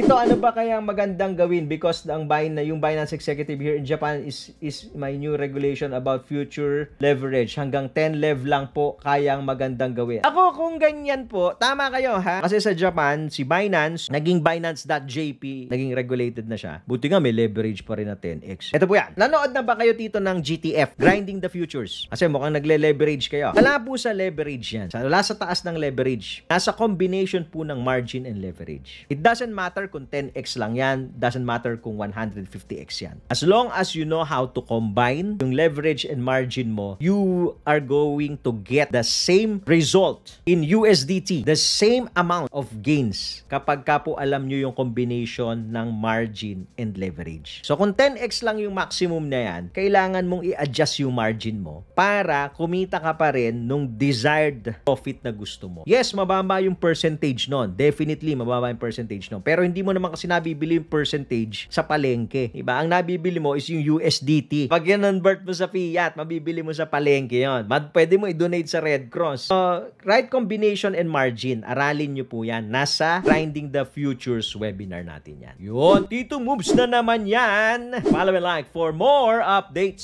Ito, ano ba kaya magandang gawin? Because yung Binance executive here in Japan is my new regulation about future leverage. Hanggang 10 lev lang po kayang magandang gawin. Ako, kung ganyan po, tama kayo ha? Kasi sa Japan, si Binance, naging Binance.jp, naging regulated na siya. Buti nga may leverage pa rin na 10x. Ito po yan. Nanood na ba kayo dito ng GTF? Grinding the Futures. Kasi mukhang nagle-leverage kayo. Wala po sa leverage yan. Wala sa taas ng leverage. Nasa combination po ng margin and leverage. It doesn't matter kung 10x lang yan. Doesn't matter kung 150x yan. As long as you know how to combine yung leverage and margin mo, you are going to get the same result in USDT. The same amount of gains kapag ka po alam nyo yung combination ng margin and leverage. So kung 10x lang yung maximum na yan, kailangan mong i-adjust yung margin mo para kumita ka pa rin nung desired profit na gusto mo. Yes, mababa yung percentage nun. Definitely, mababa yung percentage nun. Pero hindi mo naman kasi nabibili yung percentage sa palengke. Diba? Ang nabibili mo is yung USDT. Pag i-convert mo sa fiat, mabibili mo sa palengke yun. Pwede mo i-donate sa Red Cross. So, right combination and margin. Aralin nyo po yan. Nasa Grinding the Futures webinar natin yan. Yun, Tito Moves na naman yan. Follow and like for more updates.